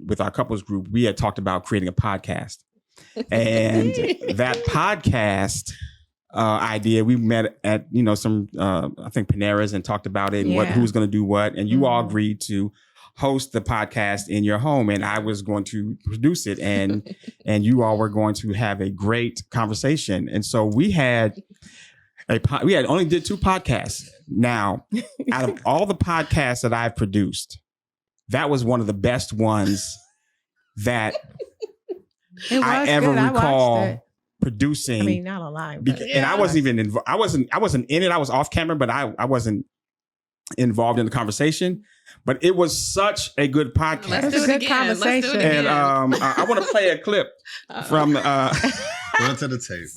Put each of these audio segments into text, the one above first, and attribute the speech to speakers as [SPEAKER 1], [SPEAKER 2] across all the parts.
[SPEAKER 1] with our couples group, we had talked about creating a podcast. And that podcast idea, we met at, some, I think Panera's and talked about it and who's going to do what. And you all agreed to host the podcast in your home, and I was going to produce it, and you all were going to have a great conversation. And so we had only did 2 podcasts. Now, out of all the podcasts that I've produced, that was one of the best ones that I ever recall producing.
[SPEAKER 2] I mean, not online,
[SPEAKER 1] and I wasn't even I wasn't in it. I was off camera, but I wasn't involved in the conversation. But it was such a good podcast.
[SPEAKER 2] Let's do it again. Conversation.
[SPEAKER 1] And I want to play a clip from.
[SPEAKER 3] Going to the tape.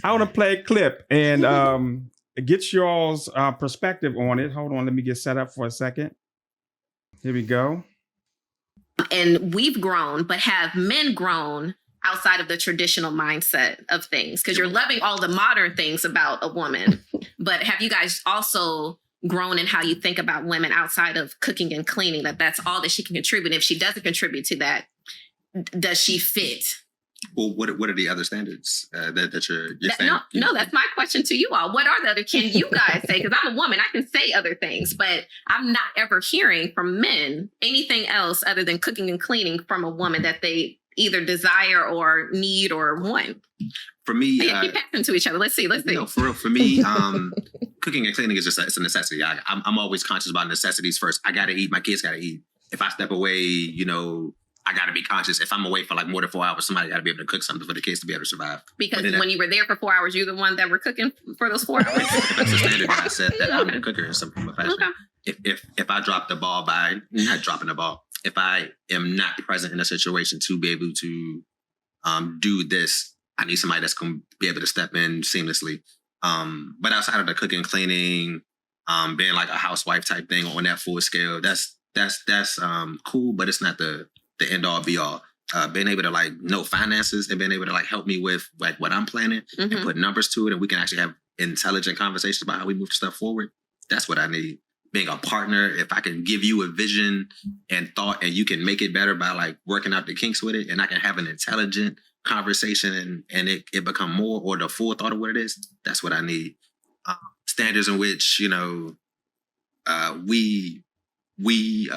[SPEAKER 1] I want to play a clip and get y'all's perspective on it. Hold on, let me get set up for a second. Here we go.
[SPEAKER 4] And we've grown, but have men grown outside of the traditional mindset of things? Because you're loving all the modern things about a woman, but have you guys also grown in how you think about women outside of cooking and cleaning, that's all that she can contribute? If she doesn't contribute to that, does she fit?
[SPEAKER 5] Well, what are the other standards that you're saying?
[SPEAKER 4] No, that's my question to you all. What are the other? Can you guys say? Because I'm a woman, I can say other things, but I'm not ever hearing from men anything else other than cooking and cleaning from a woman that they either desire or need or want.
[SPEAKER 5] For me,
[SPEAKER 4] keep passing to each other. Let's see.
[SPEAKER 5] No, for real. For me, cooking and cleaning is just it's a necessity. I'm always conscious about necessities first. I got to eat. My kids got to eat. If I step away, I got to be conscious. If I'm away for like more than 4 hours, somebody got to be able to cook something for the kids to be able to survive.
[SPEAKER 4] Because when you were there for 4 hours, you're the one that were cooking for those 4 hours.
[SPEAKER 5] That's the standard that I set, that I'm the cooker in some form of fashion. Okay. If I drop the ball by not dropping the ball, if I am not present in a situation to be able to do this, I need somebody that's going to be able to step in seamlessly. But outside of the cooking, cleaning, being like a housewife type thing on that full scale, that's cool, but it's not the end all be all. Being able to like know finances and being able to like help me with like what I'm planning and put numbers to it, and we can actually have intelligent conversations about how we move stuff forward. That's what I need. Being a partner, if I can give you a vision and thought and you can make it better by like working out the kinks with it, and I can have an intelligent conversation and it become more or the full thought of what it is, that's what I need. Standards in which, we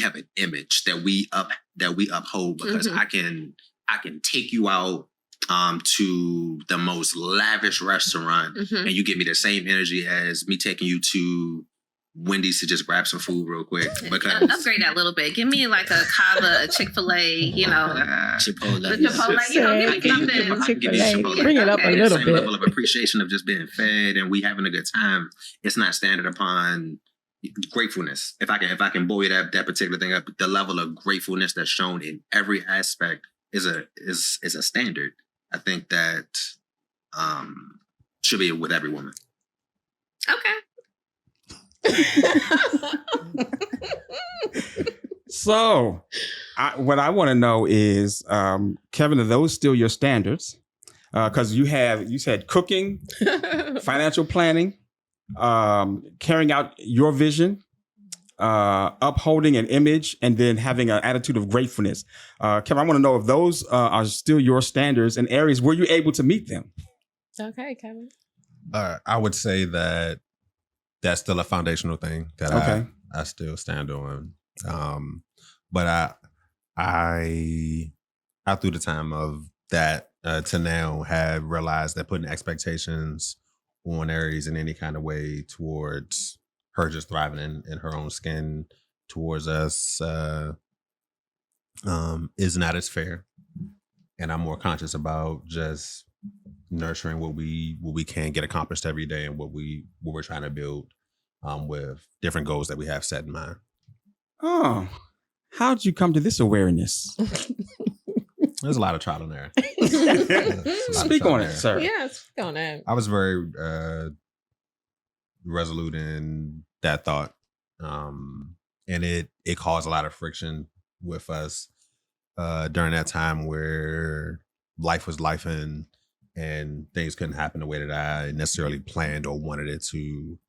[SPEAKER 5] have an image that we uphold, because I can take you out to the most lavish restaurant and you give me the same energy as me taking you to Wendy's to just grab some food real quick. Because
[SPEAKER 4] upgrade that a little bit. Give me like a Cava, a Chick-fil-A,
[SPEAKER 5] Chipotle.
[SPEAKER 4] The Chipotle, give me something.
[SPEAKER 5] Give me Chipotle.
[SPEAKER 2] Bring it up a little
[SPEAKER 5] bit. Same level of appreciation of just being fed and we having a good time. It's not standard upon gratefulness. If I can boil that particular thing up, the level of gratefulness that's shown in every aspect is a standard. I think that should be with every woman.
[SPEAKER 4] Okay.
[SPEAKER 1] So, what I want to know is, Kevin, are those still your standards? Because you said cooking, financial planning, carrying out your vision, upholding an image, and then having an attitude of gratefulness. Kevin, I want to know if those are still your standards and areas. Were you able to meet them?
[SPEAKER 2] Okay, Kevin.
[SPEAKER 3] I would say that that's still a foundational thing that I still stand on. But I through the time of that to now have realized that putting expectations on Aries in any kind of way towards her just thriving in her own skin towards us is not as fair. And I'm more conscious about just nurturing what we can get accomplished every day and what we're trying to build with different goals that we have set in mind.
[SPEAKER 1] Oh, how'd you come to this awareness?
[SPEAKER 3] There's a lot of trial and error.
[SPEAKER 1] Speak on it, sir.
[SPEAKER 2] Yeah, speak on it.
[SPEAKER 3] I was very resolute in that thought. And it caused a lot of friction with us during that time where life was life and things couldn't happen the way that I necessarily planned or wanted it to.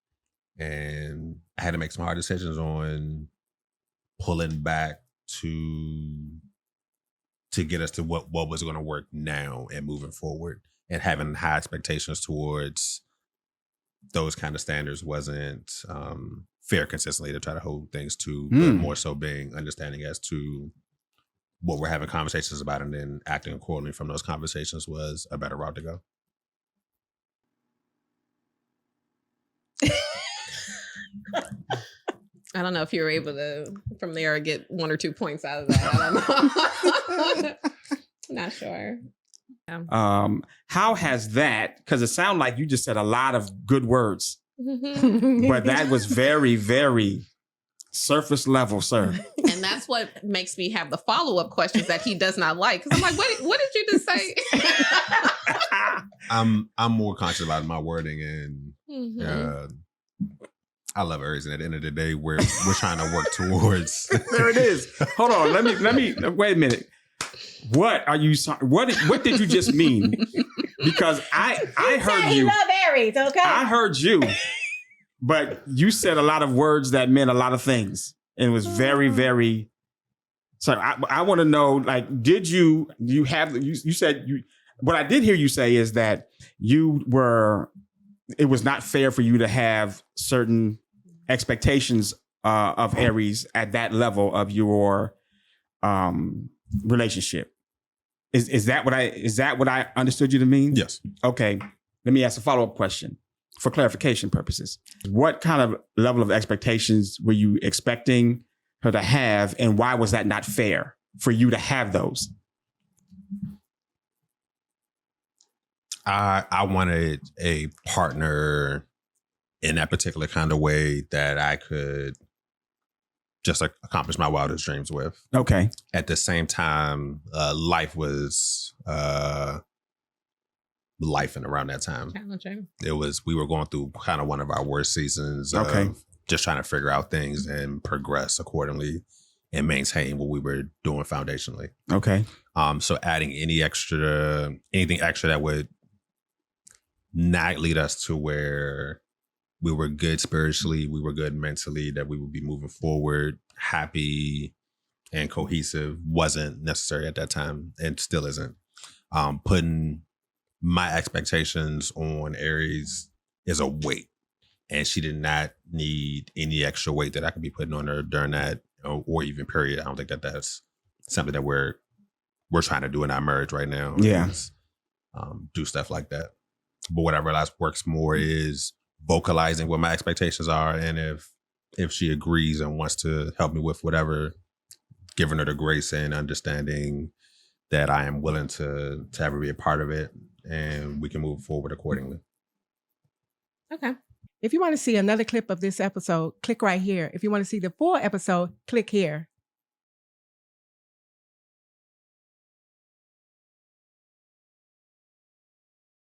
[SPEAKER 3] And I had to make some hard decisions on pulling back to to get us to what was going to work now and moving forward, and having high expectations towards those kind of standards wasn't fair consistently to try to hold things to, but more so being understanding as to what we're having conversations about, and then acting accordingly from those conversations was a better route to go.
[SPEAKER 2] I don't know if you were able to, from there, get 1 or 2 points out of that. I don't know. Not sure.
[SPEAKER 1] How has that, because it sounded like you just said a lot of good words, but that was very, very surface level, sir.
[SPEAKER 2] And that's what makes me have the follow-up questions that he does not like. Because I'm like, what did you just say?
[SPEAKER 3] I'm more conscious about my wording, and I love Aries, and at the end of the day, we're trying to work towards.
[SPEAKER 1] There it is. Hold on. Let me wait a minute. What are you? What did you just mean? Because I heard you.
[SPEAKER 2] He love Aries, okay?
[SPEAKER 1] I heard you, but you said a lot of words that meant a lot of things, and it was very, very. So I want to know, like, did you have? You said you. What I did hear you say is that it was not fair for you to have certain expectations of Aries at that level of your relationship. Is that what I understood you to mean?
[SPEAKER 3] Yes.
[SPEAKER 1] Okay. Let me ask a follow-up question for clarification purposes. What kind of level of expectations were you expecting her to have, and why was that not fair for you to have those?
[SPEAKER 3] I wanted a partner in that particular kind of way that I could just accomplish my wildest dreams with.
[SPEAKER 1] Okay.
[SPEAKER 3] At the same time, life was life, and around that time,
[SPEAKER 2] Challenging.
[SPEAKER 3] we were going through kind of one of our worst seasons of just trying to figure out things and progress accordingly and maintain what we were doing foundationally.
[SPEAKER 1] Okay.
[SPEAKER 3] So adding anything extra that would not lead us to where we were good spiritually, we were good mentally, that we would be moving forward, happy and cohesive, wasn't necessary at that time, and still isn't. Putting my expectations on Aries is a weight, and she did not need any extra weight that I could be putting on her during that, or even period. I don't think that's something that we're trying to do in our marriage right now.
[SPEAKER 1] Yeah.
[SPEAKER 3] Is, do stuff like that. But what I realized works more is vocalizing what my expectations are, and if she agrees and wants to help me with whatever, giving her the grace and understanding that I am willing to have her be a part of it, and we can move forward accordingly.
[SPEAKER 2] Okay.
[SPEAKER 6] If you want to see another clip of this episode, click right here. If you want to see the full episode, click here.